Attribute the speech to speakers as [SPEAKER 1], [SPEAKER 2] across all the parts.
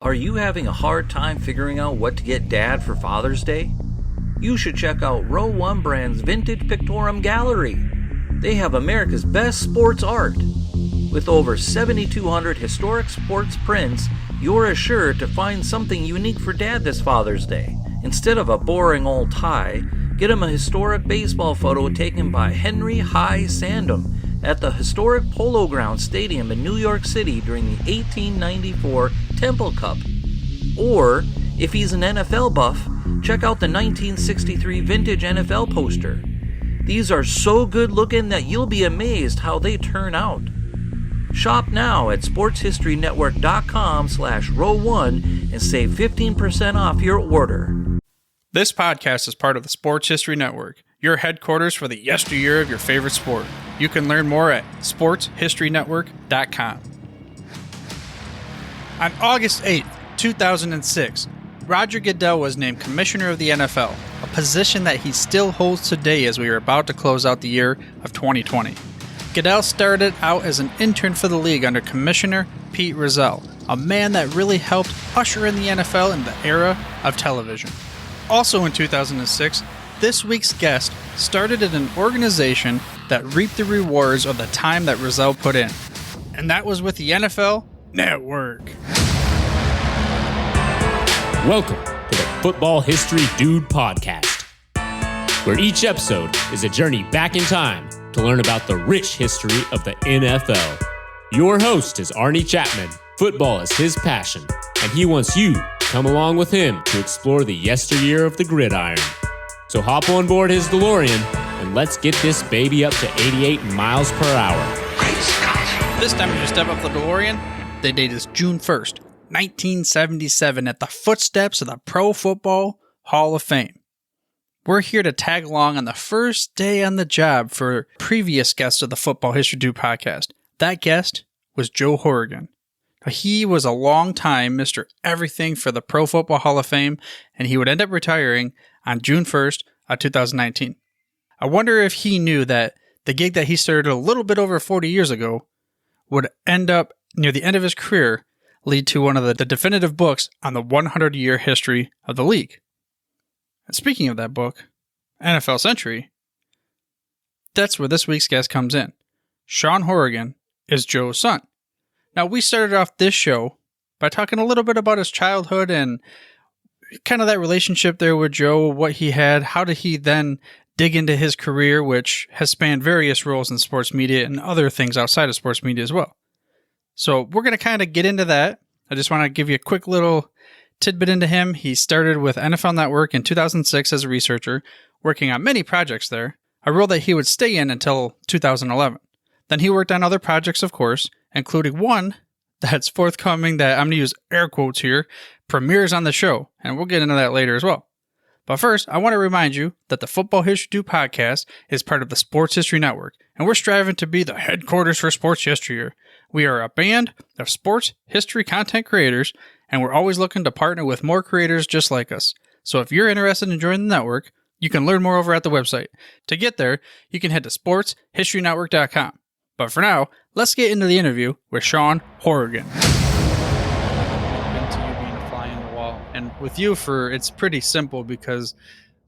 [SPEAKER 1] Are you having a hard time figuring out what to get Dad for Father's Day? You should check out Row 1 Brand's Vintage Pictorum Gallery. They have America's best sports art. With over 7,200 historic sports prints, you're assured to find something unique for Dad this Father's Day. Instead of a boring old tie, get him a historic baseball photo taken by Henry High Sandom at the historic Polo Grounds Stadium in New York City during the 1894 Temple Cup. Or, if he's an NFL buff, check out the 1963 vintage NFL poster. These are so good looking that you'll be amazed how they turn out. Shop now at sportshistorynetwork.com/row1 and save 15% off your order.
[SPEAKER 2] This podcast is part of the Sports History Network, your headquarters for the yesteryear of your favorite sport. You can learn more at sportshistorynetwork.com. On August 8th, 2006, Roger Goodell was named Commissioner of the NFL, a position that he still holds today as we are about to close out the year of 2020. Goodell started out as an intern for the league under Commissioner Pete Rozelle, a man that really helped usher in the NFL in the era of television. Also in 2006, this week's guest started at an organization that reaped the rewards of the time that Rozelle put in, and that was with the NFL Network.
[SPEAKER 3] Welcome to the Football History Dude podcast, where each episode is a journey back in time to learn about the rich history of the NFL. Your host is Arnie Chapman. Football is his passion, and he wants you to come along with him to explore the yesteryear of the gridiron. So hop on board his DeLorean and let's get this baby up to 88 miles per hour.
[SPEAKER 2] This time when you step up the DeLorean, the date is June 1st, 1977, at the footsteps of the Pro Football Hall of Fame. We're here to tag along on the first day on the job for previous guest of the Football History Dude podcast. That guest was Joe Horrigan. He was a long-time Mr. Everything for the Pro Football Hall of Fame, and he would end up retiring on June 1st of 2019. I wonder if he knew that the gig that he started a little bit over 40 years ago would end up, near the end of his career, lead to one of the definitive books on the 100-year history of the league. And speaking of that book, NFL Century, that's where this week's guest comes in. Shaun Horrigan is Joe's son. Now, we started off this show by talking a little bit about his childhood and kind of that relationship there with Joe, what he had, how did he then dig into his career, which has spanned various roles in sports media and other things outside of sports media as well. So we're going to kind of get into that. I just want to give you a quick little tidbit into him. He started with NFL Network in 2006 as a researcher, working on many projects there, a role that he would stay in until 2011. Then he worked on other projects, of course, including one that's forthcoming that I'm going to use air quotes here, premieres on the show, and we'll get into that later as well. But first, I want to remind you that the Football History Dude podcast is part of the Sports History Network, and we're striving to be the headquarters for sports yesteryear. We are a band of sports history content creators, and we're always looking to partner with more creators just like us. So if you're interested in joining the network, you can learn more over at the website. To get there, you can head to sportshistorynetwork.com. But for now, let's get into the interview with Shaun Horrigan. Into you being a fly on the wall. And with you, it's pretty simple because,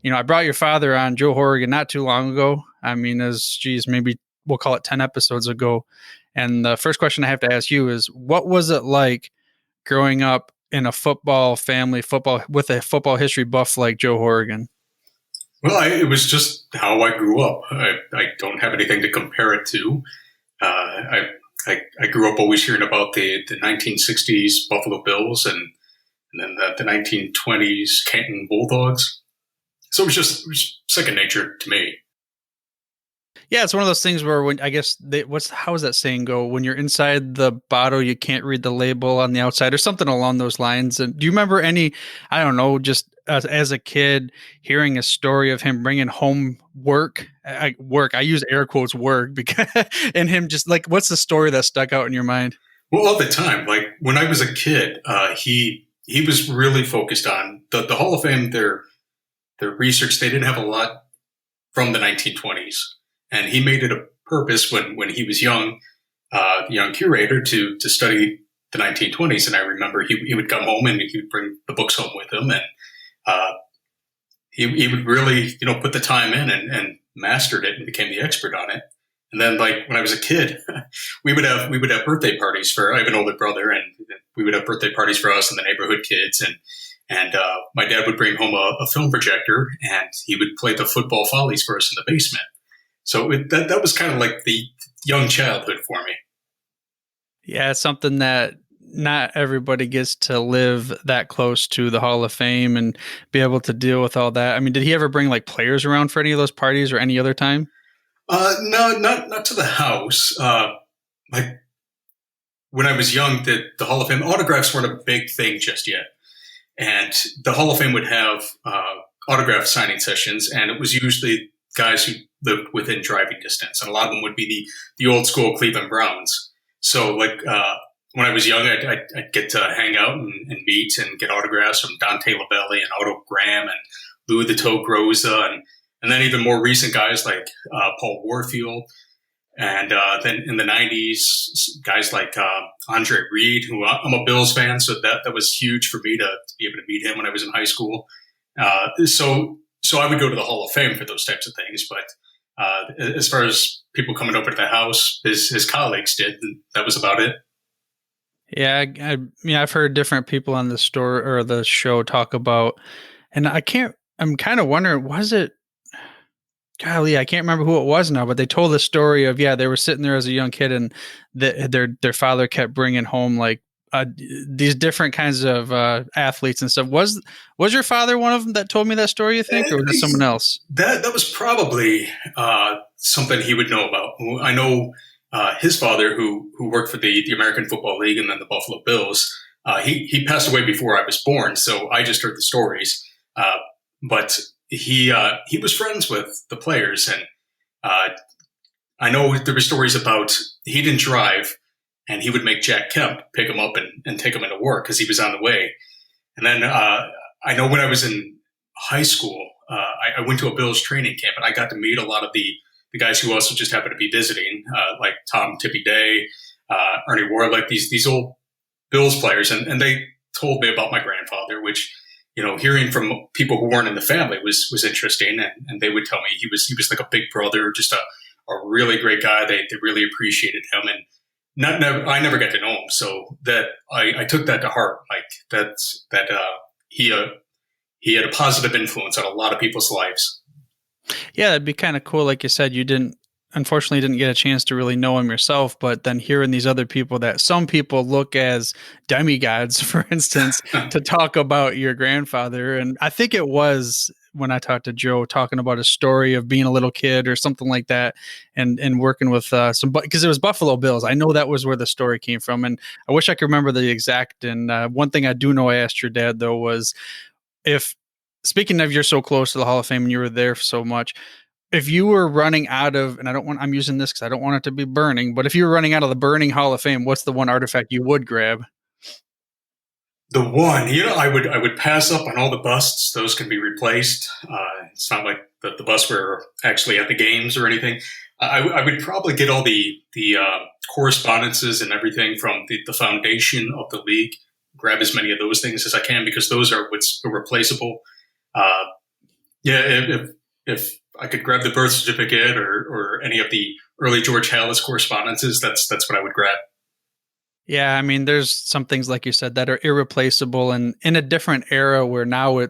[SPEAKER 2] I brought your father on, Joe Horrigan, not too long ago. I mean, maybe we'll call it 10 episodes ago. And the first question I have to ask you is, what was it like growing up in a football family, with a football history buff like Joe Horrigan?
[SPEAKER 4] Well, it was just how I grew up. I don't have anything to compare it to. I grew up always hearing about the 1960s Buffalo Bills and then the 1920s Canton Bulldogs. So it was second nature to me.
[SPEAKER 2] Yeah, it's one of those things where how does that saying go? When you're inside the bottle, you can't read the label on the outside, or something along those lines. And do you remember any, I don't know, just as a kid, hearing a story of him bringing home work? I use air quotes work because, and him just like, what's the story that stuck out in your mind?
[SPEAKER 4] Well, all the time, like when I was a kid, he was really focused on the Hall of Fame. Their research, they didn't have a lot from the 1920s. And he made it a purpose when he was young curator to study the 1920s. And I remember he would come home and he would bring the books home with him, and he would really, put the time in and mastered it and became the expert on it. And then, like, when I was a kid, we would have birthday parties I have an older brother, and we would have birthday parties for us and the neighborhood kids. And my dad would bring home a film projector, and he would play the football follies for us in the basement. So that was kind of like the young childhood for me.
[SPEAKER 2] Yeah, it's something that not everybody gets to live that close to the Hall of Fame and be able to deal with all that. I mean, did he ever bring like players around for any of those parties or any other time?
[SPEAKER 4] No, not to the house. Like when I was young, the Hall of Fame autographs weren't a big thing just yet. And the Hall of Fame would have autograph signing sessions, and it was usually guys who lived within driving distance. And a lot of them would be the old school Cleveland Browns. So like when I was young, I'd get to hang out and meet and get autographs from Dante LaBelle and Otto Graham and Louis the Toe Groza, and then even more recent guys like Paul Warfield. And then in the 90s, guys like Andre Reed, who I'm a Bills fan, so that was huge for me to be able to meet him when I was in high school. So I would go to the Hall of Fame for those types of things. But as far as people coming over to the house, his colleagues did, and that was about it.
[SPEAKER 2] Yeah, I've heard different people on the store or the show talk about, and I'm kind of wondering, was it? Golly, I can't remember who it was now, but they told the story of, they were sitting there as a young kid, and their father kept bringing home like these different kinds of athletes and stuff. Was your father one of them that told me that story, you think, or was it someone else? That
[SPEAKER 4] was probably something he would know about. I know his father, who worked for the American Football League and then the Buffalo Bills, he passed away before I was born, so I just heard the stories. But he was friends with the players, and I know there were stories about he didn't drive, and he would make Jack Kemp pick him up and take him into work because he was on the way. And then I know when I was in high school, I went to a Bills training camp, and I got to meet a lot of the guys who also just happened to be visiting, like Tom Tippy Day, Ernie Warlick, these old Bills players, and they told me about my grandfather, which, hearing from people who weren't in the family was interesting. And they would tell me he was like a big brother, just a really great guy. They really appreciated him. And I never got to know him. So that I took that to heart. Like he had a positive influence on a lot of people's lives.
[SPEAKER 2] Yeah, that'd be kind of cool. Like you said, unfortunately didn't get a chance to really know him yourself, but then hearing these other people that some people look as demigods, for instance, to talk about your grandfather. And I think it was when I talked to Joe talking about a story of being a little kid or something like that, and working with because it was Buffalo Bills. I know that was where the story came from, and I wish I could remember the exact. And one thing I do know I asked your dad though was, if speaking of you're so close to the Hall of Fame and you were there so much, if you were running out of, and I'm using this because I don't want it to be burning, but if you were running out of the burning Hall of Fame, what's the one artifact you would grab?
[SPEAKER 4] The one, I would pass up on all the busts. Those can be replaced. It's not like the busts were actually at the games or anything. I would probably get all the correspondences and everything from the foundation of the league. Grab as many of those things as I can, because those are what's irreplaceable. If I could grab the birth certificate or any of the early George Halas correspondences, that's what I would grab.
[SPEAKER 2] Yeah, I mean, there's some things, like you said, that are irreplaceable, and in a different era where now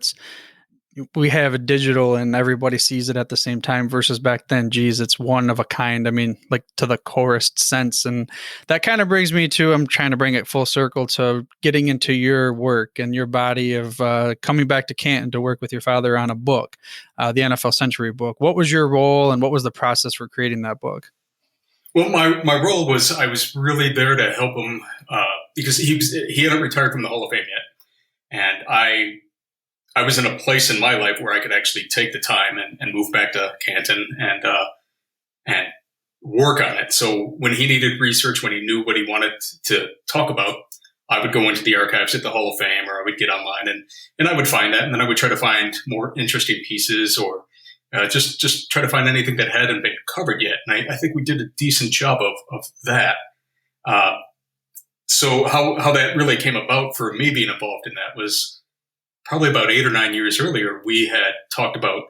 [SPEAKER 2] we have a digital and everybody sees it at the same time, versus back then, geez, it's one of a kind. I mean, like to the chorused sense. And that kind of brings me to, I'm trying to bring it full circle to getting into your work and your body of coming back to Canton to work with your father on a book, the NFL Century book. What was your role and what was the process for creating that book?
[SPEAKER 4] Well, my role was, I was really there to help him because he hadn't retired from the Hall of Fame yet. And I was in a place in my life where I could actually take the time and move back to Canton and work on it. So when he needed research, when he knew what he wanted to talk about, I would go into the archives at the Hall of Fame, or I would get online and I would find that. And then I would try to find more interesting pieces, or just try to find anything that hadn't been covered yet. And I think we did a decent job of that. So how that really came about for me being involved in that was probably about 8 or 9 years earlier. We had talked about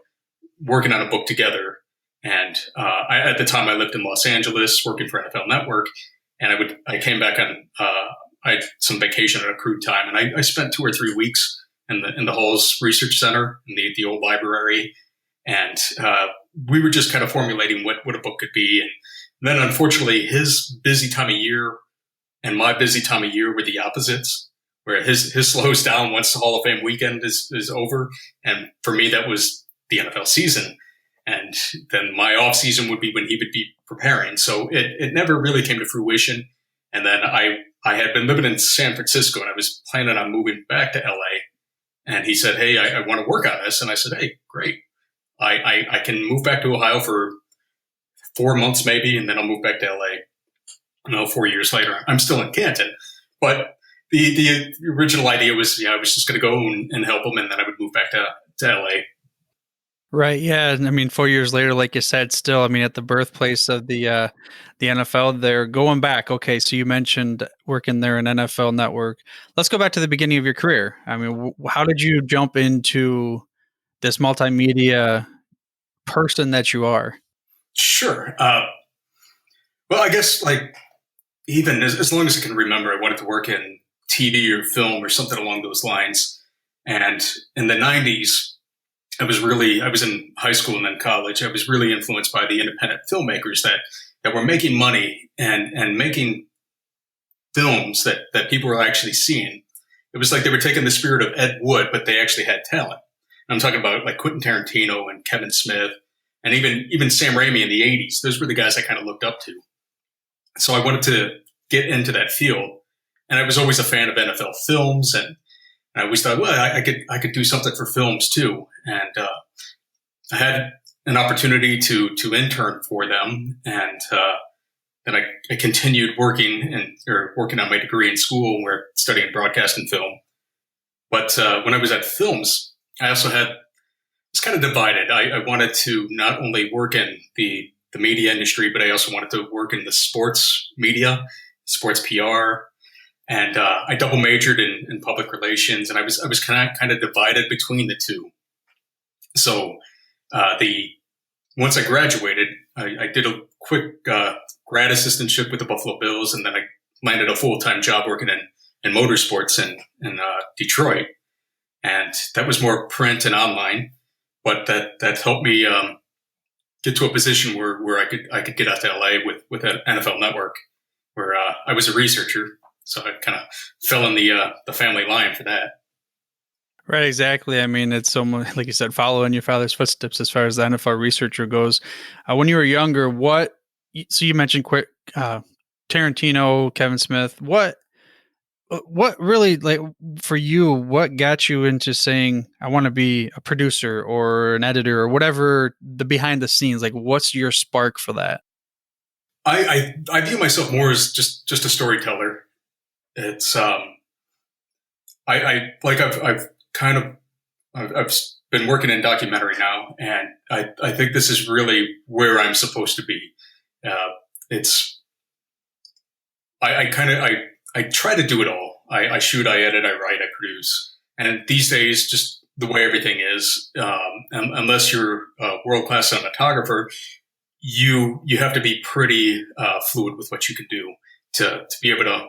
[SPEAKER 4] working on a book together. And at the time I lived in Los Angeles working for NFL Network. And I came back on, I had some vacation at accrued time. And I spent 2 or 3 weeks in the Halls Research Center, in the old library. And we were just kind of formulating what a book could be. And then unfortunately, his busy time of year and my busy time of year were the opposites, where his slows down once the Hall of Fame weekend is over. And for me, that was the NFL season. And then my off season would be when he would be preparing. So it never really came to fruition. And then I had been living in San Francisco and I was planning on moving back to LA. And he said, hey, I want to work on this. And I said, hey, great. I can move back to Ohio for 4 months maybe, and then I'll move back to LA. 4 years later, I'm still in Canton. But the original idea was, I was just going to go and help him, and then I would move back to LA.
[SPEAKER 2] Right. Yeah. I mean, 4 years later, like you said, still, I mean, at the birthplace of the NFL, they're going back. Okay. So you mentioned working there in NFL Network. Let's go back to the beginning of your career. I mean, how did you jump into this multimedia person that you are?
[SPEAKER 4] Sure. Well, I guess like even as long as I can remember, I wanted to work in TV or film or something along those lines. And in the 90s, I was in high school and then college. I was really influenced by the independent filmmakers that were making money and making films that people were actually seeing. It was like they were taking the spirit of Ed Wood, but they actually had talent. I'm talking about like Quentin Tarantino and Kevin Smith and even Sam Raimi in the 80s. Those were the guys I kind of looked up to. So I wanted to get into that field. And I was always a fan of NFL films, and I always thought, well, I could do something for films too. And I had an opportunity to intern for them, and then I continued working on my degree in school, where studying broadcast and film. But when I was at films, I also was kind of divided. I wanted to not only work in the media industry, but I also wanted to work in the sports media, sports PR. And I double majored in public relations, and I was kind of divided between the two. So once I graduated, I did a quick grad assistantship with the Buffalo Bills, and then I landed a full-time job working in motorsports in Detroit. And that was more print and online, but that helped me get to a position where I could get out to LA with an NFL Network, where I was a researcher. So I kind of fell in the family line for that.
[SPEAKER 2] Right, exactly. I mean, it's so much, like you said, following your father's footsteps as far as the NFL researcher goes. When you were younger, so you mentioned quick Tarantino, Kevin Smith. What really, like, for you, what got you into saying, I want to be a producer or an editor or whatever, the behind the scenes? Like, what's your spark for that?
[SPEAKER 4] I view myself more as just a storyteller. It's I've been working in documentary now, and I think this is really where I'm supposed to be. I try to do it all. I shoot, I edit, I write, I produce, and these days, just the way everything is, unless you're a world-class cinematographer, you have to be pretty fluid with what you can do to be able to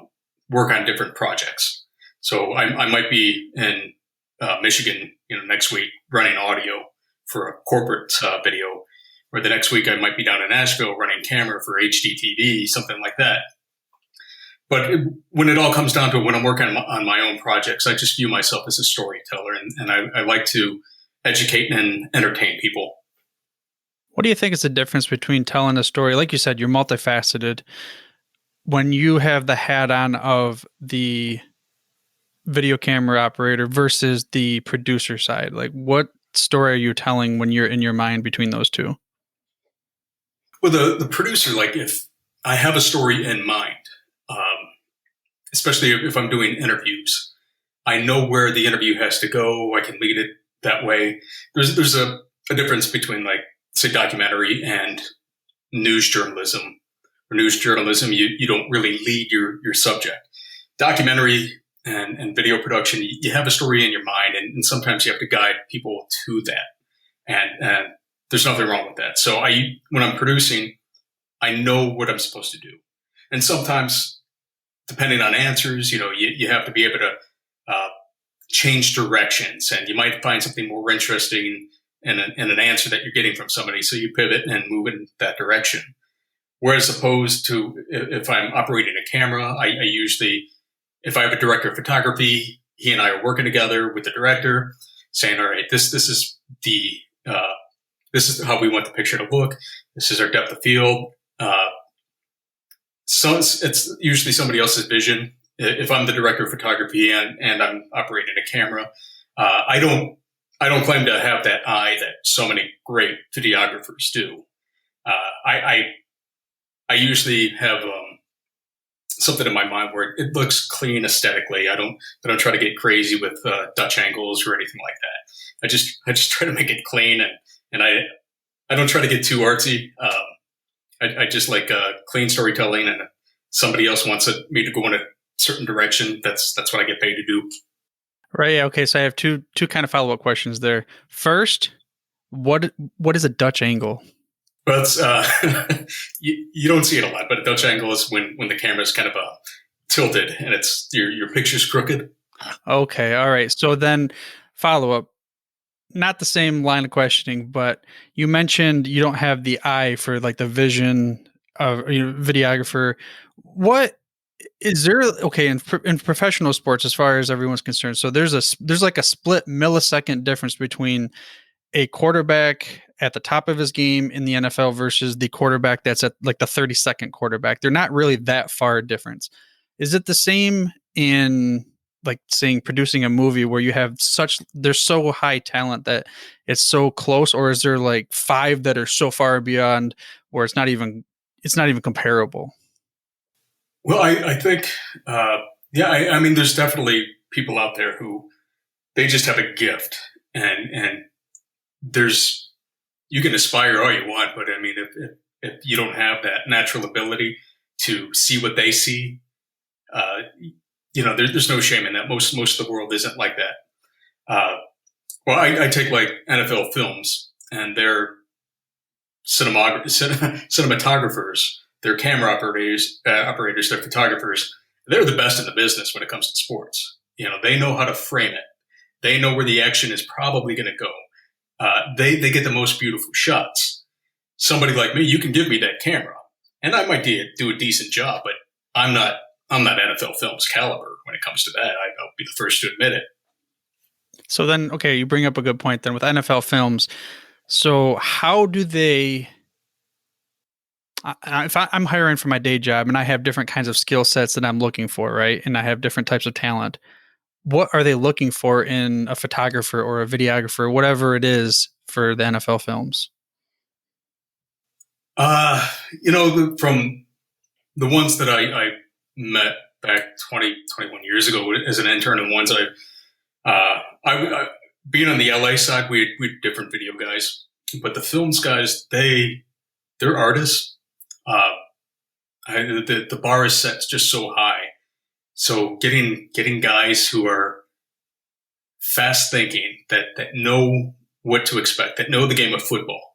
[SPEAKER 4] work on different projects. So I might be in Michigan, next week running audio for a corporate video, or the next week I might be down in Nashville running camera for HDTV, something like that. But when it all comes down to it, when I'm working on my own projects, I just view myself as a storyteller, and I like to educate and entertain people.
[SPEAKER 2] What do you think is the difference between telling a story? Like you said, you're multifaceted. When you have the hat on of the video camera operator versus the producer side, like, what story are you telling when you're in your mind between those two?
[SPEAKER 4] Well, the producer, like, if I have a story in mind, especially if I'm doing interviews, I know where the interview has to go. I can lead it that way. There's a difference between, like, say, documentary and news journalism. For news journalism, you don't really lead your subject. documentary and video production, you have a story in your mind, and sometimes you have to guide people to that. And there's nothing wrong with that. So when I'm producing, I know what I'm supposed to do. And sometimes, depending on answers, you have to be able to change directions, and you might find something more interesting in an answer that you're getting from somebody. So you pivot and move in that direction. Whereas opposed to if I'm operating a camera, I usually, if I have a director of photography, he and I are working together with the director, saying, "All right, this is how we want the picture to look. This is our depth of field." So it's usually somebody else's vision. If I'm the director of photography and I'm operating a camera, I don't claim to have that eye that so many great videographers do. I usually have something in my mind where it looks clean aesthetically. I don't try to get crazy with Dutch angles or anything like that. I just try to make it clean, and I don't try to get too artsy. I just like clean storytelling, and if somebody else wants me to go in a certain direction, that's what I get paid to do.
[SPEAKER 2] Right. Yeah, okay. So I have two kind of follow-up questions there. First, what is a Dutch angle?
[SPEAKER 4] Well, it's you don't see it a lot, but a Dutch angle is when the camera is kind of tilted and it's your picture's crooked.
[SPEAKER 2] Okay. All right. So then follow-up, not the same line of questioning, but you mentioned you don't have the eye for like the vision of videographer. What is there? Okay, in professional sports, as far as everyone's concerned, so there's like a split millisecond difference between a quarterback at the top of his game in the NFL versus the quarterback that's at like the 32nd quarterback. They're not really that far difference. Is it the same in like saying producing a movie where you have there's so high talent that it's so close, or is there like 5 that are so far beyond where it's not even comparable?
[SPEAKER 4] Well, I think, I mean, there's definitely people out there who they just have a gift, and you can aspire all you want, but I mean, if you don't have that natural ability to see what they see, there's no shame in that. Most of the world isn't like that. Well, I take like NFL films, and their cinematographers, their camera operators, their photographers. They're the best in the business when it comes to sports. They know how to frame it. They know where the action is probably going to go. They get the most beautiful shots. Somebody like me, you can give me that camera, and I might do a decent job, but I'm not NFL Films caliber when it comes to that. I'll be the first to admit it.
[SPEAKER 2] So then, okay, you bring up a good point then with NFL Films. So how do they? If I'm hiring for my day job and I have different kinds of skill sets that I'm looking for, right, and I have different types of talent, what are they looking for in a photographer or a videographer, whatever it is, for the NFL Films?
[SPEAKER 4] From the ones that I met back 21 years ago as an intern, and ones I being on the LA side, we had different video guys, but the films guys, they're artists. The bar is set just so high. So getting guys who are fast thinking, that know what to expect, that know the game of football,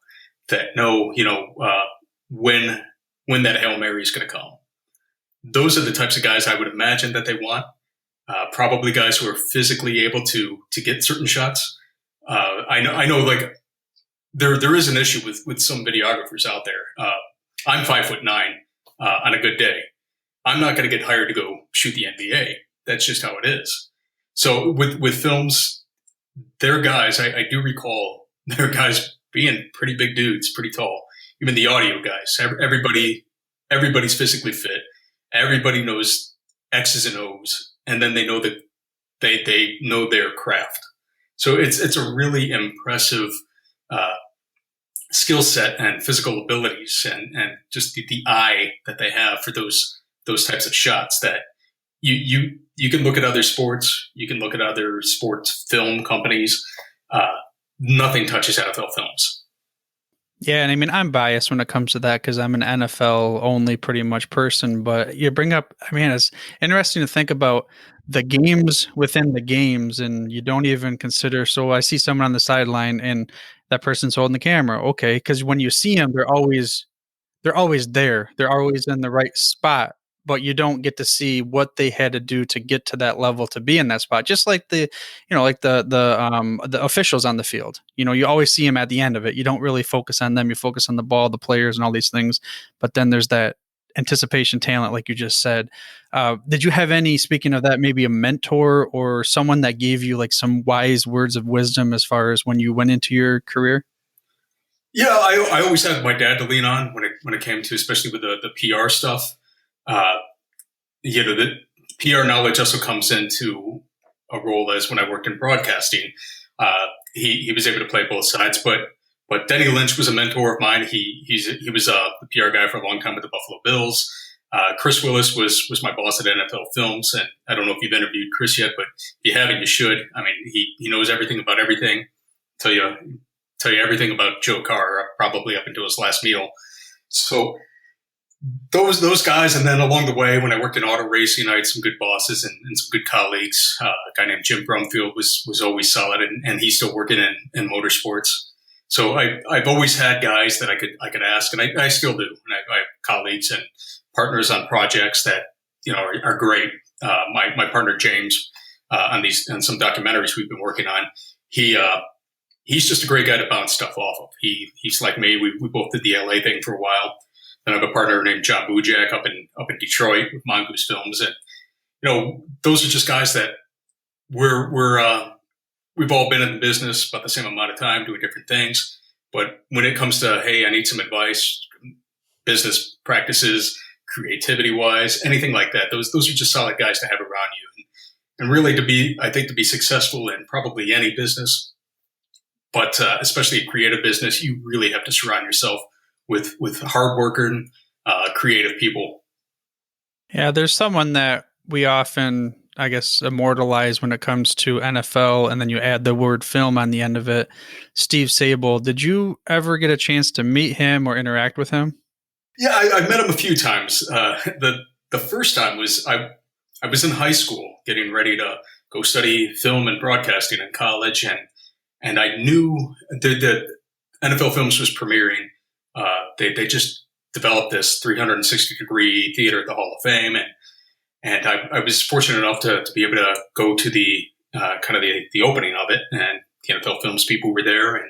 [SPEAKER 4] that know when that Hail Mary is going to come. Those are the types of guys I would imagine that they want. Probably guys who are physically able to get certain shots. I know like there is an issue with some videographers out there. I'm 5'9" on a good day. I'm not going to get hired to go shoot the NBA. That's just how it is. So with films, they're guys, I do recall they're guys being pretty big dudes, pretty tall. Even the audio guys, everybody's physically fit. Everybody knows X's and O's, and then they know that they know their craft. So it's a really impressive skill set and physical abilities, and just the eye that they have for those types of shots. That you can look at other sports, you can look at other sports film companies. Nothing touches NFL Films.
[SPEAKER 2] Yeah, and I mean, I'm biased when it comes to that because I'm an NFL only pretty much person. But you bring up, I mean, it's interesting to think about the games within the games, and you don't even consider. So I see someone on the sideline, and that person's holding the camera. Okay, because when you see them, they're always there. They're always in the right spot, but you don't get to see what they had to do to get to that level to be in that spot. Just like like the officials on the field. You always see them at the end of it. You don't really focus on them. You focus on the ball, the players, and all these things. But then there's that anticipation talent, like you just said. Did you have any, speaking of that, maybe a mentor or someone that gave you like some wise words of wisdom as far as when you went into your career?
[SPEAKER 4] Yeah, I always had my dad to lean on when it came to, especially with the PR stuff. The PR knowledge also comes into a role as when I worked in broadcasting. He was able to play both sides, but Denny Lynch was a mentor of mine. He was the PR guy for a long time with the Buffalo Bills. Chris Willis was my boss at NFL Films, and I don't know if you've interviewed Chris yet, but if you haven't, you should. I mean, he knows everything about everything. Tell you everything about Joe Carr, probably up until his last meal. So those guys, and then along the way, when I worked in auto racing, I had some good bosses and some good colleagues. A guy named Jim Brumfield was always solid, and he's still working in motorsports. So I've always had guys that I could ask, and I still do. And I have colleagues and partners on projects that are great. My partner James on some documentaries we've been working on. He's just a great guy to bounce stuff off of. He's like me. We both did the LA thing for a while. Then I have a partner named John Bujak up in Detroit with Mongoose Films, and those are just guys that we've all been in the business about the same amount of time doing different things. But when it comes to, hey, I need some advice, business practices, creativity wise, anything like that, those are just solid guys to have around you, and really to be successful in probably any business. But especially a creative business, you really have to surround yourself with hardworking, creative people.
[SPEAKER 2] Yeah, there's someone that we often, I guess, immortalize when it comes to NFL, and then you add the word film on the end of it. Steve Sable. Did you ever get a chance to meet him or interact with him?
[SPEAKER 4] Yeah, I met him a few times. The first time was I was in high school getting ready to go study film and broadcasting in college, and I knew the NFL Films was premiering. They just developed this 360-degree theater at the Hall of Fame, and I was fortunate enough to be able to go to the kind of the opening of it, and the NFL Films people were there,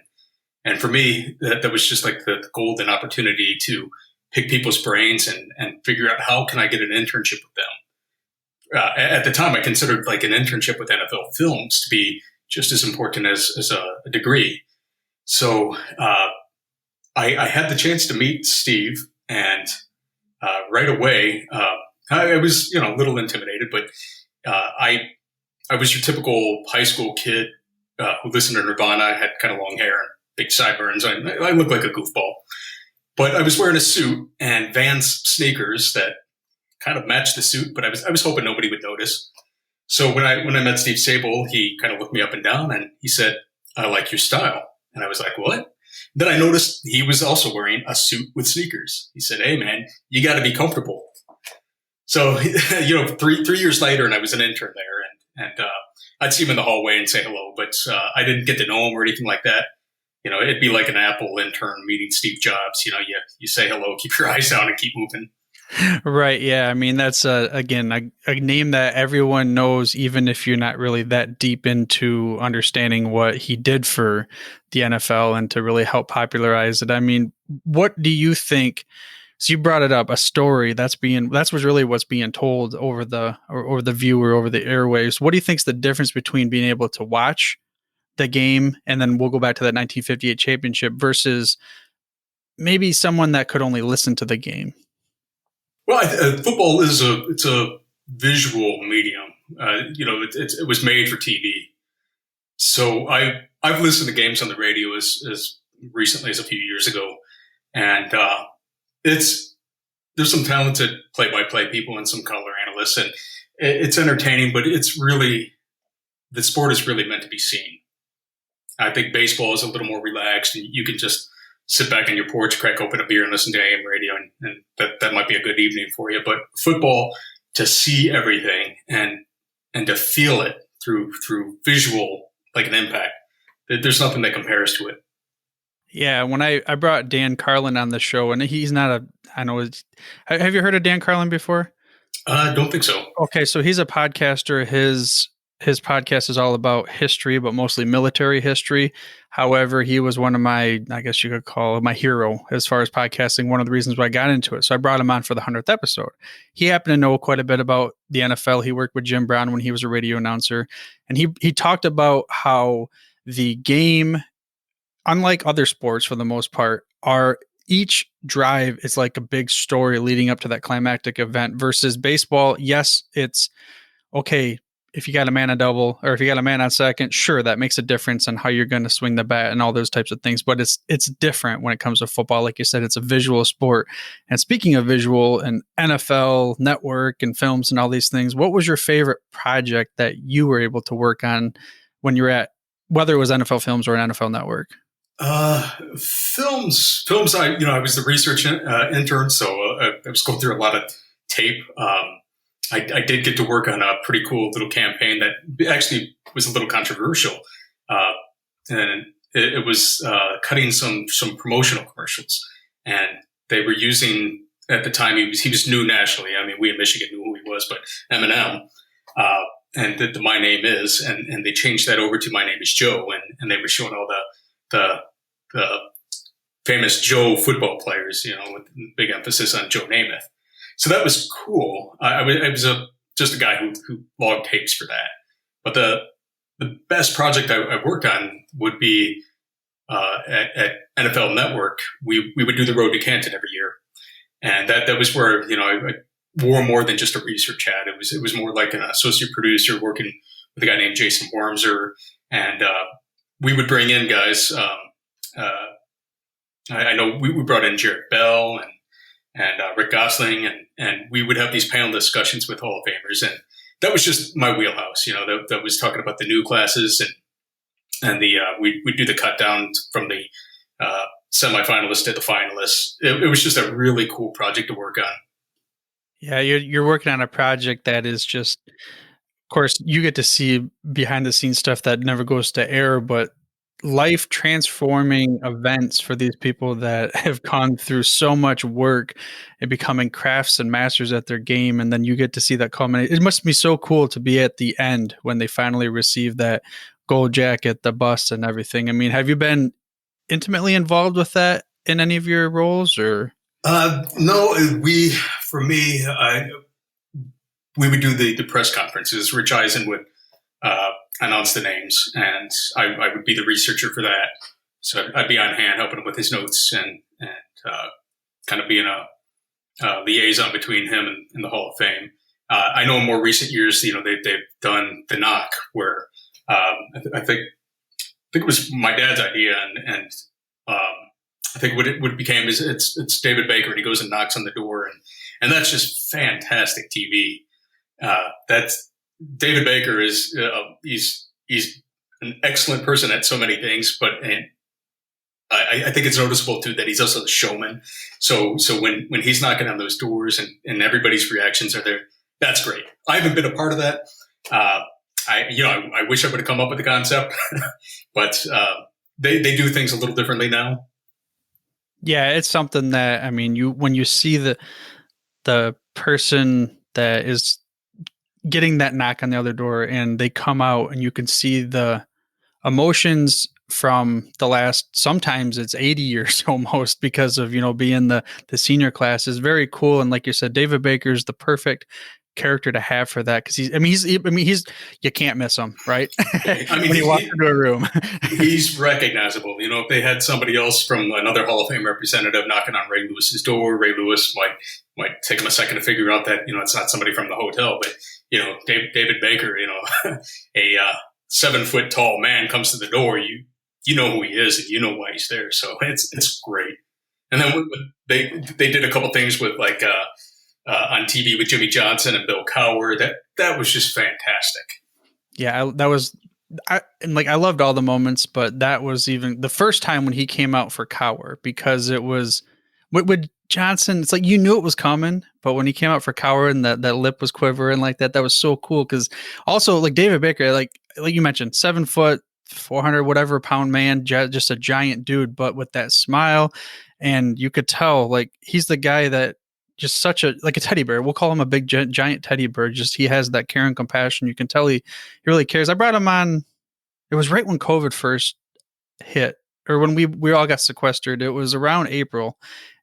[SPEAKER 4] and for me that was just like the golden opportunity to pick people's brains and figure out how can I get an internship with them. At the time, I considered like an internship with NFL Films to be just as important as a degree. So I had the chance to meet Steve, and right away I was a little intimidated, but I was your typical high school kid who listened to Nirvana. I had kind of long hair and big sideburns. I looked like a goofball, but I was wearing a suit and Vans sneakers that kind of matched the suit, but I was hoping nobody would notice. So when I met Steve Sable, he kind of looked me up and down, and he said, "I like your style." And I was like, "What?" Then I noticed he was also wearing a suit with sneakers. He said, "Hey man, you got to be comfortable." So 3 years later, and I was an intern there, and I'd see him in the hallway and say hello, but I didn't get to know him or anything like that. It'd be like an Apple intern meeting Steve Jobs. You say hello, keep your eyes down, and keep moving.
[SPEAKER 2] Right. Yeah. I mean, that's again a name that everyone knows, even if you're not really that deep into understanding what he did for the NFL and to really help popularize it. I mean, what do you think? So you brought it up, a story that's really what's being told over the viewer, over the airwaves. What do you think is the difference between being able to watch the game, and then we'll go back to that 1958 championship, versus maybe someone that could only listen to the game?
[SPEAKER 4] Well, football is a visual medium. It was made for TV. So I've listened to games on the radio as recently as a few years ago, and there's some talented play-by-play people and some color analysts, and it's entertaining. But the sport is really meant to be seen. I think baseball is a little more relaxed, and you can just sit back on your porch, crack open a beer, and listen to AM radio, and that might be a good evening for you. But football, to see everything and to feel it through visual, like an impact, there's nothing that compares to it.
[SPEAKER 2] Yeah, when I brought Dan Carlin on the show, and he's not have you heard of Dan Carlin before?
[SPEAKER 4] I don't think so.
[SPEAKER 2] Okay, so he's a podcaster. His podcast is all about history, but mostly military history. However, he was one of my, I guess you could call my hero as far as podcasting, one of the reasons why I got into it. So I brought him on for the 100th episode. He happened to know quite a bit about the NFL. He worked with Jim Brown when he was a radio announcer. And he talked about how the game, unlike other sports for the most part, each drive is like a big story leading up to that climactic event versus baseball. Yes, it's okay. If you got a man on double or if you got a man on second, sure, that makes a difference on how you're going to swing the bat and all those types of things. But it's different when it comes to football. Like you said, it's a visual sport. And speaking of visual and NFL Network and films and all these things, what was your favorite project that you were able to work on when you were at, whether it was NFL Films or an NFL Network?
[SPEAKER 4] Films. I was the research intern, so I was going through a lot of tape. I did get to work on a pretty cool little campaign that actually was a little controversial. And it was cutting some promotional commercials. And they were using, at the time, he was new nationally. I mean, we in Michigan knew who he was, but Eminem. And the My Name Is, and they changed that over to My Name Is Joe. And they were showing all the famous Joe football players, with big emphasis on Joe Namath. So that was cool. I was just a guy who logged tapes for that. But the best project I worked on would be at NFL Network. We would do the Road to Canton every year, and that was where I wore more than just a research hat. It was more like an associate producer working with a guy named Jason Wormser, and we would bring in guys. I know we brought in Jared Bell and Rick Gosling, and we would have these panel discussions with Hall of Famers, and that was just my wheelhouse. That was talking about the new classes, and we do the cut down from the semifinalists to the finalists. It was just a really cool project to work on.
[SPEAKER 2] Yeah, you're working on a project that is just, of course, you get to see behind the scenes stuff that never goes to air, but life transforming events for these people that have gone through so much work and becoming crafts and masters at their game. And then you get to see that culminate. It must be so cool to be at the end when they finally receive that gold jacket, the bust and everything. I mean, have you been intimately involved with that in any of your roles or?
[SPEAKER 4] No, we would do the press conferences. Rich Eisen would, announce the names, and I would be the researcher for that. So I'd be on hand helping him with his notes and kind of being a liaison between him and the Hall of Fame. I know in more recent years, they've done the knock where I think it was my dad's idea, and I think what it became is it's David Baker, and he goes and knocks on the door, and that's just fantastic TV. That's David Baker is he's an excellent person at so many things, but I think it's noticeable too that he's also the showman. So when he's knocking on those doors and everybody's reactions are there, that's great. I haven't been a part of that. I wish I would have come up with the concept, but they do things a little differently now. Yeah,
[SPEAKER 2] it's something that, I mean, when you see the person that is getting that knock on the other door and they come out and you can see the emotions from the last, sometimes it's 80 years almost because of, being the senior class is very cool. And like you said, David Baker's the perfect character to have for that. Cause he's you can't miss him, right? When you walk into a room,
[SPEAKER 4] he's recognizable. If they had somebody else from another Hall of Fame representative knocking on Ray Lewis's door, Ray Lewis might take him a second to figure out that, it's not somebody from the hotel, but David Baker, a 7-foot tall man comes to the door. You know who he is, and you know why he's there. So it's great. And then they did a couple things with on TV with Jimmy Johnson and Bill Cowher. That was just fantastic.
[SPEAKER 2] Yeah, that was I loved all the moments, but that was even the first time when he came out for Cower, because it was with Johnson. It's like you knew it was coming, but when he came out for Cower and that lip was quivering like that, that was so cool. Because also like David Baker, like you mentioned, 7 foot, 400 whatever pound man, just a giant dude, but with that smile, and you could tell like he's the guy that just such a like a teddy bear. We'll call him a big giant teddy bear. Just he has that care and compassion. You can tell he really cares. I brought him on. It was right when COVID first hit, or when we all got sequestered. It was around April,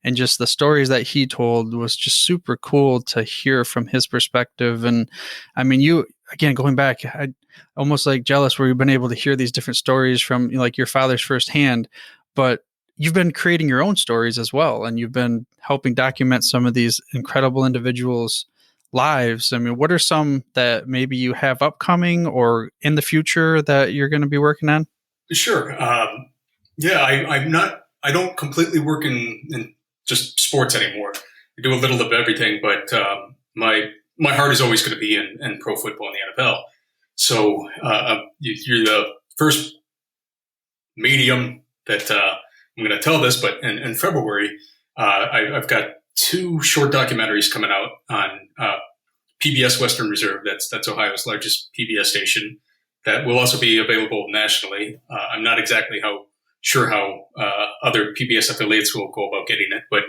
[SPEAKER 2] and just the stories that he told was just super cool to hear from his perspective. And I mean, you again going back, I almost like jealous where you've been able to hear these different stories from like your father's firsthand, but you've been creating your own stories as well, and you've been helping document some of these incredible individuals' lives. I mean, what are some that maybe you have upcoming or in the future that you're going to be working on?
[SPEAKER 4] Sure. Yeah, I'm not. I don't completely work in just sports anymore. I do a little of everything, but my heart is always going to be in pro football in the NFL. So you're the first medium that I'm going to tell this, but in February, I've got 2 short documentaries coming out on PBS Western Reserve. That's Ohio's largest PBS station. That will also be available nationally. I'm not exactly sure how other PBS affiliates will go about getting it, but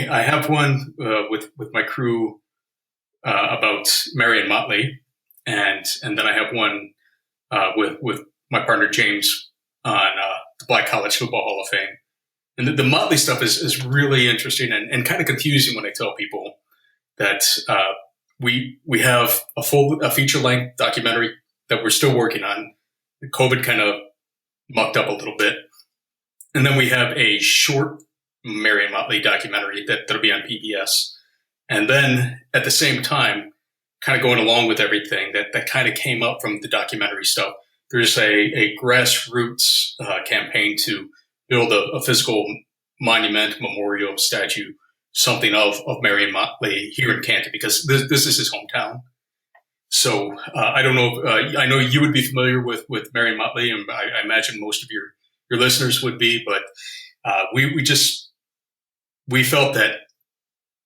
[SPEAKER 4] I have one with my crew about Marion Motley, and then I have one with my partner James on the Black College Football Hall of Fame. And the Motley stuff is really interesting and kind of confusing when I tell people that we have a feature-length documentary that we're still working on. COVID kind of mucked up a little bit. And then we have a short Marion Motley documentary that'll be on PBS. And then at the same time, kind of going along with everything that kind of came up from the documentary stuff, there's a grassroots campaign to build a physical monument, memorial, statue, something of Marion Motley here in Canton, because this is his hometown. So I don't know. I know you would be familiar with Marion Motley, and I imagine most of your listeners would be. But we felt that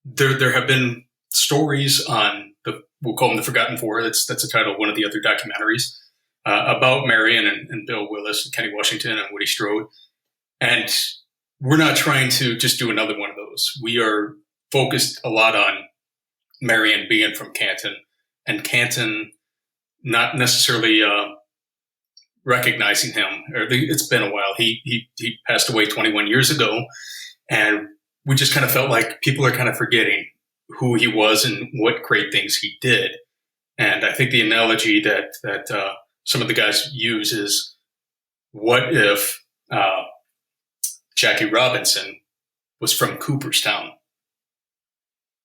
[SPEAKER 4] there have been stories on we'll call them the Forgotten Four. That's the title of one of the other documentaries about Marion and Bill Willis and Kenny Washington and Woody Strode. And we're not trying to just do another one of those. We are focused a lot on Marion being from Canton, and Canton not necessarily recognizing him. It's been a while. He passed away 21 years ago, and we just kind of felt like people are kind of forgetting who he was and what great things he did. And I think the analogy that some of the guys use is, what if Jackie Robinson was from Cooperstown?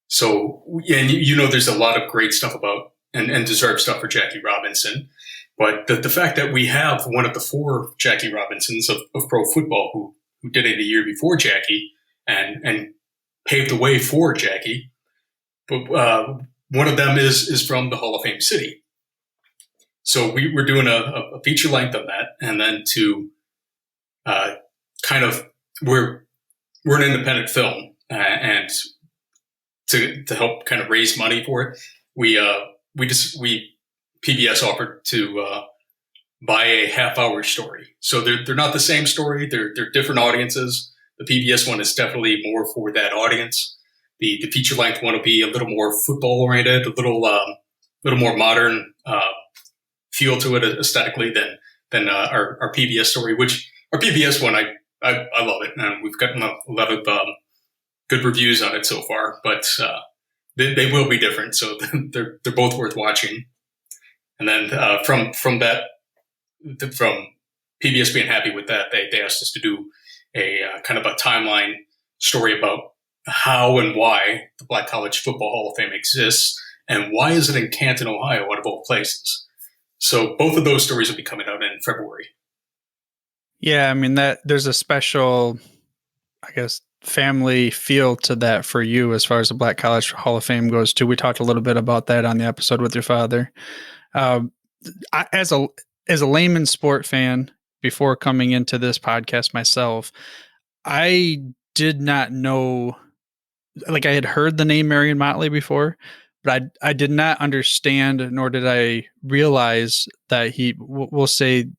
[SPEAKER 4] So, and there's a lot of great stuff about and deserved stuff for Jackie Robinson. But the fact that we have one of the 4 Jackie Robinsons of pro football who did it a year before Jackie and paved the way for Jackie, but one of them is from the Hall of Fame city. So we're doing a feature length of that, and then to kind of we're an independent film, and to help kind of raise money for it, PBS offered to buy a half-hour story. So they're not the same story. They're different audiences. The PBS one is definitely more for that audience. The feature-length one will be a little more football-oriented, a little more modern feel to it aesthetically than our PBS story. Which our PBS one, I love it, and we've gotten a lot of good reviews on it so far. But they will be different, so they're both worth watching. And then from PBS being happy with that, they asked us to do a kind of a timeline story about how and why the Black College Football Hall of Fame exists, and why is it in Canton, Ohio, out of all places. So both of those stories will be coming out in February.
[SPEAKER 2] Yeah, I mean, that there's a special, I guess, family feel to that for you as far as the Black College Hall of Fame goes too. We talked a little bit about that on the episode with your father. As a layman sport fan, before coming into this podcast myself, I did not know. Like, I had heard the name Marion Motley before, but I did not understand, nor did I realize that we'll say,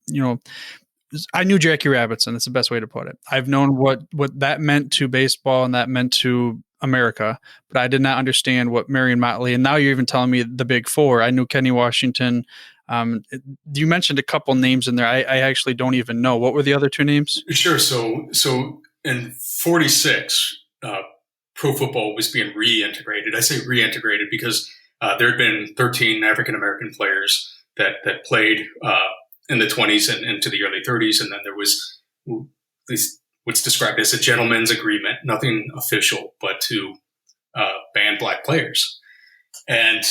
[SPEAKER 2] I knew Jackie Robinson. That's the best way to put it. I've known what that meant to baseball and that meant to America, but I did not understand what Marion Motley. And now you're even telling me the big four. I knew Kenny Washington. You mentioned a couple names in there. I actually don't even know. What were the other two names?
[SPEAKER 4] Sure. So in 46, pro football was being reintegrated. I say reintegrated because there had been 13 African-American players that played in the 20s and into the early 30s. And then there was what's described as a gentleman's agreement, nothing official, but to ban black players. And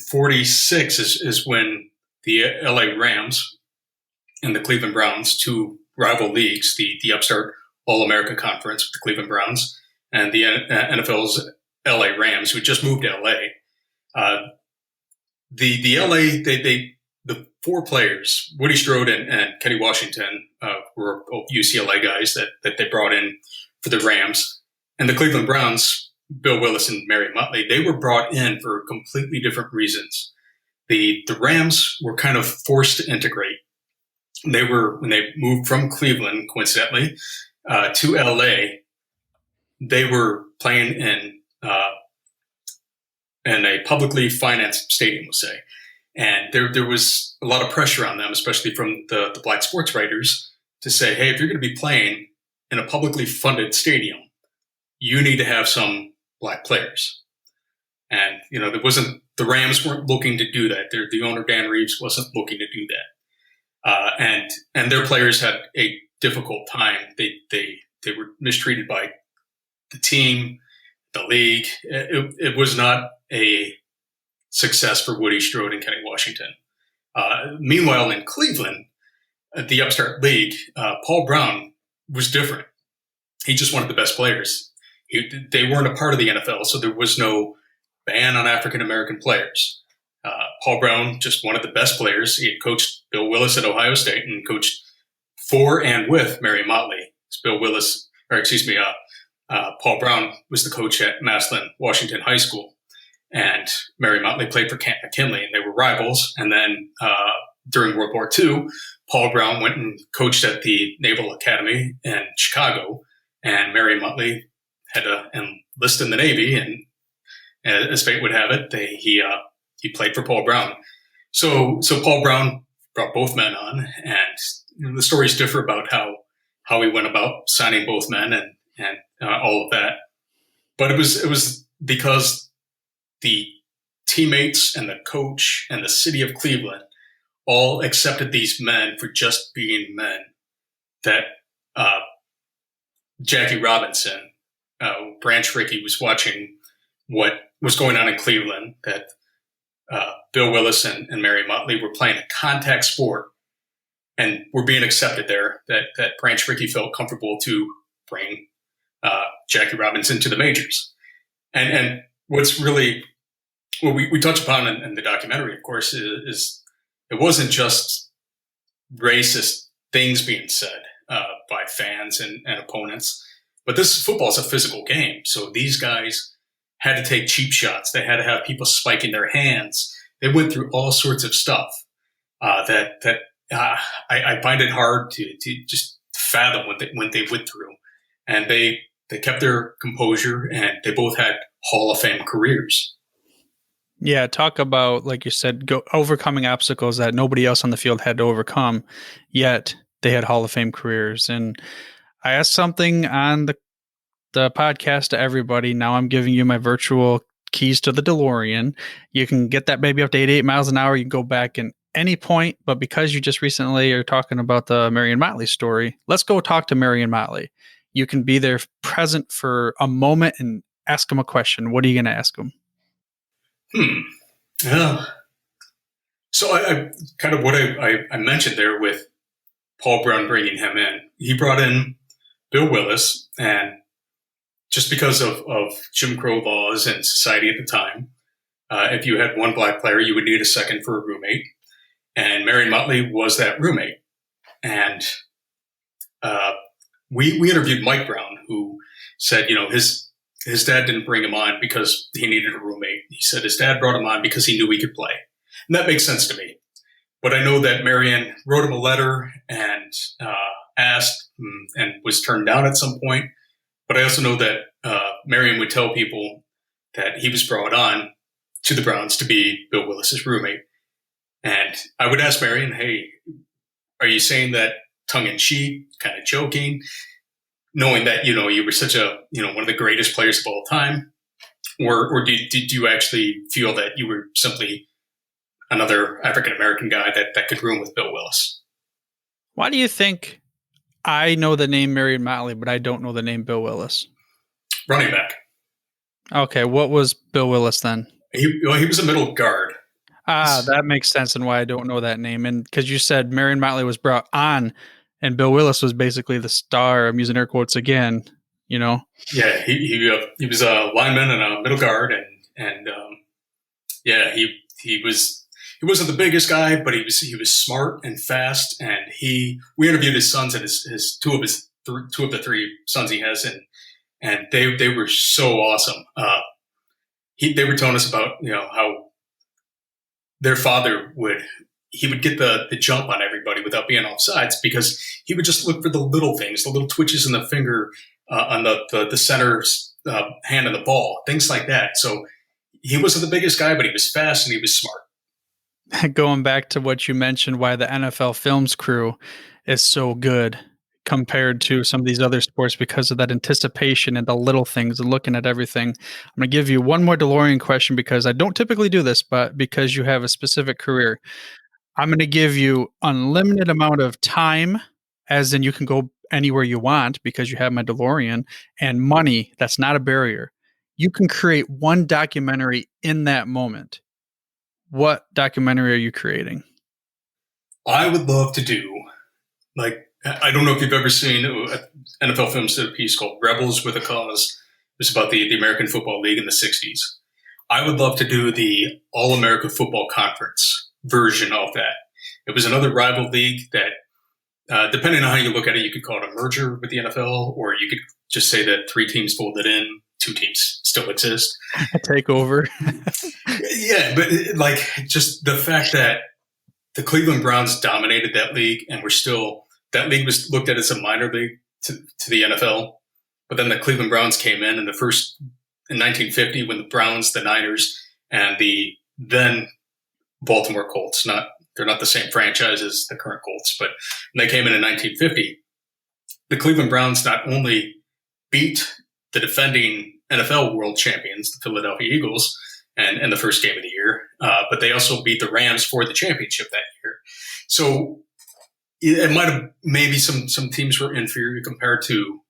[SPEAKER 4] 46 is when the LA Rams and the Cleveland Browns, two rival leagues, the upstart All-America Conference with the Cleveland Browns and the NFL's LA Rams, who just moved to LA. The LA, the four players, Woody Strode and Kenny Washington, were both UCLA guys that they brought in for the Rams. And the Cleveland Browns, Bill Willis and Marion Motley, they were brought in for completely different reasons. The Rams were kind of forced to integrate. When they moved from Cleveland, coincidentally, to LA, they were playing in a publicly financed stadium, we'll say. And there was a lot of pressure on them, especially from the black sports writers, to say, hey, if you're going to be playing in a publicly funded stadium, you need to have some black players. And, the Rams weren't looking to do that. The owner, Dan Reeves, wasn't looking to do that. And their players had a difficult time. They were mistreated by the team, the league. It was not a success for Woody Strode and Kenny Washington. Meanwhile, in Cleveland, the upstart league, Paul Brown was different. He just wanted the best players. They weren't a part of the NFL, so there was no ban on African-American players. Paul Brown just wanted the best players. He had coached Bill Willis at Ohio State and coached for and with Marion Motley. Paul Brown was the coach at Massillon Washington High School. And Marion Motley played for Camp McKinley, and they were rivals. And then during World War II, Paul Brown went and coached at the Naval Academy in Chicago, and Marion Motley had to enlist in the Navy, and as fate would have it, he played for Paul Brown. So Paul Brown brought both men on, and the stories differ about how he went about signing both men and all of that. But it was because the teammates and the coach and the city of Cleveland all accepted these men for just being men that Jackie Robinson, Branch Rickey, was watching what was going on in Cleveland, that Bill Willis and Marion Motley were playing a contact sport and were being accepted there, that Branch Rickey felt comfortable to bring Jackie Robinson to the majors. And what's really, what we touch upon in the documentary, of course, is it wasn't just racist things being said by fans and opponents, but football is a physical game. So these guys had to take cheap shots. They had to have people spiking their hands. They went through all sorts of stuff that I find it hard to just fathom what they went through. And they kept their composure, and they both had Hall of Fame careers.
[SPEAKER 2] Yeah, talk about, like you said, overcoming obstacles that nobody else on the field had to overcome, yet they had Hall of Fame careers. And I asked something on the podcast to everybody. Now I'm giving you my virtual keys to the DeLorean. You can get that baby up to 88 miles an hour. You can go back in any point, but because you just recently are talking about the Marion Motley story, let's go talk to Marion Motley. You can be there present for a moment and ask him a question. What are you going to ask him?
[SPEAKER 4] So I kind of what I mentioned there with Paul Brown bringing him in. He brought in Bill Willis, and just because of Jim Crow laws and society at the time, if you had one black player, you would need a second for a roommate. And Marion Motley was that roommate. And we interviewed Mike Brown, who said, his dad didn't bring him on because he needed a roommate. He said his dad brought him on because he knew he could play. And that makes sense to me. But I know that Marion wrote him a letter and asked and was turned down at some point. But I also know that Marion would tell people that he was brought on to the Browns to be Bill Willis's roommate. And I would ask Marion, hey, are you saying that tongue-in-cheek, kind of joking, knowing that, you were such a, one of the greatest players of all time? Or did you actually feel that you were simply another African-American guy that could room with Bill Willis?
[SPEAKER 2] Why do you think I know the name Marion Motley, but I don't know the name Bill Willis?
[SPEAKER 4] Running back.
[SPEAKER 2] Okay, what was Bill Willis then?
[SPEAKER 4] He was a middle guard.
[SPEAKER 2] That makes sense and why I don't know that name. And because you said Marion Motley was brought on and Bill Willis was basically the star, I'm using air quotes again, Yeah,
[SPEAKER 4] he was a lineman and a middle guard. He wasn't the biggest guy, but he was smart and fast. And we interviewed his sons and his two of the three sons he has. And they were so awesome. They were telling us about, how their father would get the jump on everybody without being off sides because he would just look for the little things, the little twitches in the finger on the center hand of the ball, things like that. So he wasn't the biggest guy, but he was fast and he was smart.
[SPEAKER 2] Going back to what you mentioned, why the NFL Films crew is so good compared to some of these other sports because of that anticipation and the little things and looking at everything. I'm going to give you one more DeLorean question because I don't typically do this, but because you have a specific career, I'm going to give you unlimited amount of time, as in you can go anywhere you want because you have my DeLorean, and money. That's not a barrier. You can create one documentary in that moment. What documentary are you creating?
[SPEAKER 4] I would love to do, I don't know if you've ever seen NFL Films did a piece called Rebels with a Cause. It's about the American Football League in the 60s. I would love to do the All-America Football Conference version of that. It was another rival league that, depending on how you look at it, you could call it a merger with the NFL, or you could just say that 3 teams folded in, 2 teams still exist.
[SPEAKER 2] A takeover.
[SPEAKER 4] Yeah, but just the fact that the Cleveland Browns dominated that league and that league was looked at as a minor league to the NFL. But then the Cleveland Browns came in in 1950 when the Browns, the Niners, and the then Baltimore Colts, they're not the same franchise as the current Colts, but when they came in 1950, the Cleveland Browns not only beat the defending NFL world champions, the Philadelphia Eagles, and the first game of the year, but they also beat the Rams for the championship that year. So it might have maybe some teams were inferior compared to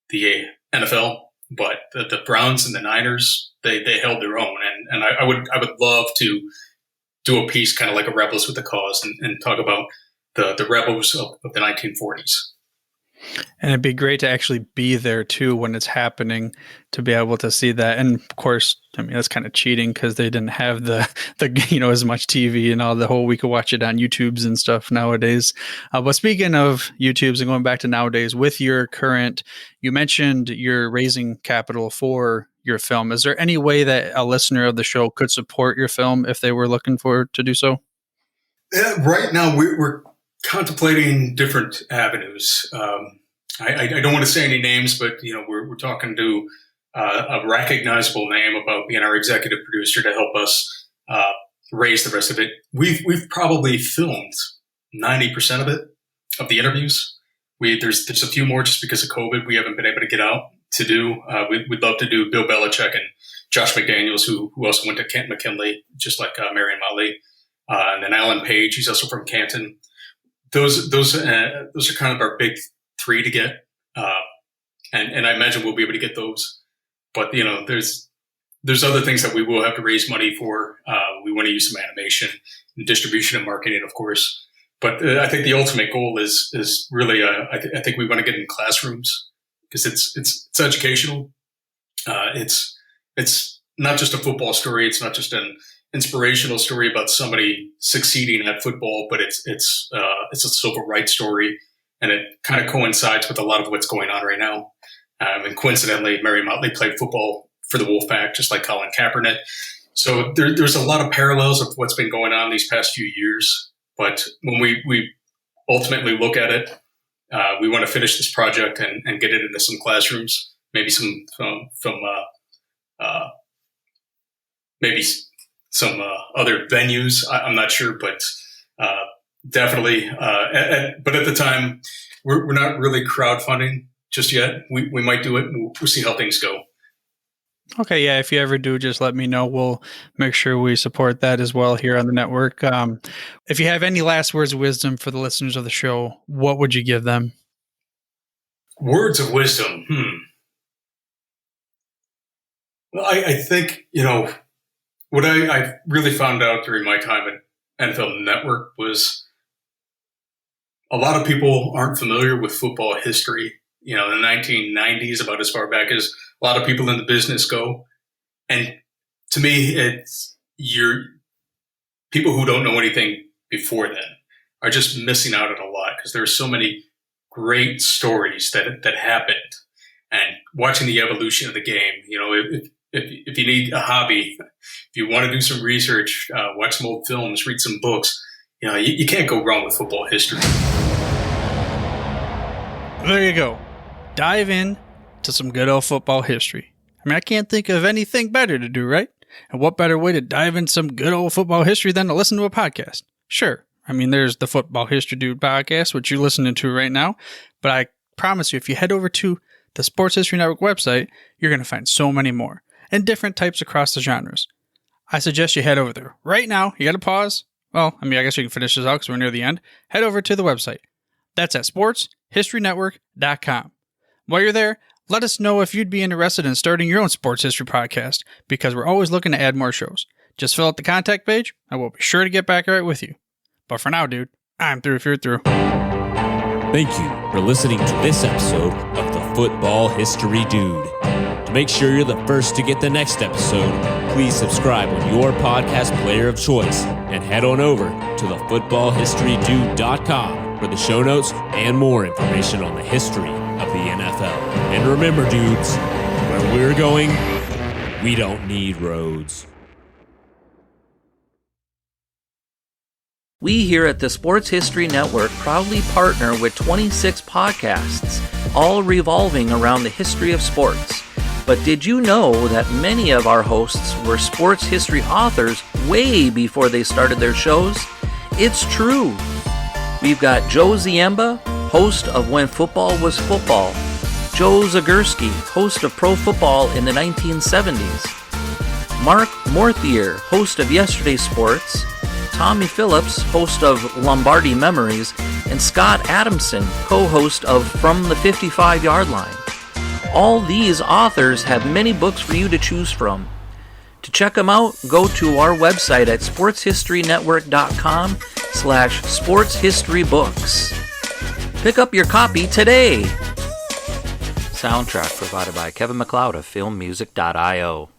[SPEAKER 4] the NFL, but the Browns and the Niners, they held their own. And I would love to do a piece kind of like a Rebels with a Cause and talk about the Rebels of the 1940s.
[SPEAKER 2] And it'd be great to actually be there too when it's happening to be able to see that. And of course, I mean, that's kind of cheating because they didn't have the as much TV and all the whole, we could watch it on YouTubes and stuff nowadays. But speaking of YouTubes and going back to nowadays with your current, you mentioned you're raising capital for your film. Is there any way that a listener of the show could support your film if they were looking to do so?
[SPEAKER 4] Right now we're contemplating different avenues. I don't want to say any names, but we're talking to a recognizable name about being our executive producer to help us raise the rest of it. We've probably filmed 90% of it, of the interviews. There's a few more just because of COVID we haven't been able to get out to do. We'd love to do Bill Belichick and Josh McDaniels, who also went to Kent McKinley, just like Marion Motley, and then Alan Page. He's also from Canton. Those are kind of our big 3 to get, and I imagine we'll be able to get those. But there's other things that we will have to raise money for. We want to use some animation and distribution and marketing, of course. But I think the ultimate goal is really I think we want to get in classrooms because it's educational. It's not just a football story. It's not just an inspirational story about somebody succeeding at football, but it's a civil rights story, and it kind of coincides with a lot of what's going on right now. And coincidentally, Mary Motley played football for the Wolfpack, just like Colin Kaepernick. So there's a lot of parallels of what's been going on these past few years. But when we ultimately look at it, we want to finish this project and get it into some classrooms, maybe some other venues. I'm not sure, but definitely. But at the time, we're not really crowdfunding just yet. We might do it. We'll see how things go.
[SPEAKER 2] Okay, yeah, if you ever do, just let me know. We'll make sure we support that as well here on the network. If you have any last words of wisdom for the listeners of the show, what would you give them?
[SPEAKER 4] Words of wisdom. Well, I think, what I really found out during my time at NFL Network was a lot of people aren't familiar with football history. In the 1990s, about as far back as a lot of people in the business go. And to me, it's people who don't know anything before then are just missing out on a lot, because there are so many great stories that happened. And watching the evolution of the game, if you need a hobby, if you want to do some research, watch some old films, read some books, you can't go wrong with football history.
[SPEAKER 2] There you go. Dive in to some good old football history. I can't think of anything better to do, right? And what better way to dive into some good old football history than to listen to a podcast? Sure. There's the Football History Dude podcast, which you're listening to right now. But I promise you, if you head over to the Sports History Network website, you're going to find so many more and different types across the genres. I suggest you head over there right now. You got to pause. Well, I guess you can finish this out because we're near the end. Head over to the website. That's at sportshistorynetwork.com. While you're there, let us know if you'd be interested in starting your own sports history podcast, because we're always looking to add more shows. Just fill out the contact page, and we'll be sure to get back right with you. But for now, dude, I'm through if you're through.
[SPEAKER 3] Thank you for listening to this episode of the Football History Dude. To make sure you're the first to get the next episode, please subscribe on your podcast player of choice and head on over to thefootballhistorydude.com for the show notes and more information on the history of the NFL. And remember, dudes, where we're going, we don't need roads.
[SPEAKER 1] We here at the Sports History Network proudly partner with 26 podcasts, all revolving around the history of sports. But did you know that many of our hosts were sports history authors way before they started their shows? It's true. We've got Joe Ziemba, host of When Football Was Football; Joe Zagurski, host of Pro Football in the 1970s; Mark Morthier, host of Yesterday Sports; Tommy Phillips, host of Lombardi Memories; and Scott Adamson, co-host of From the 55-Yard Line. All these authors have many books for you to choose from. To check them out, go to our website at sportshistorynetwork.com/sportshistorybooks. Pick up your copy today. Soundtrack provided by Kevin MacLeod of filmmusic.io.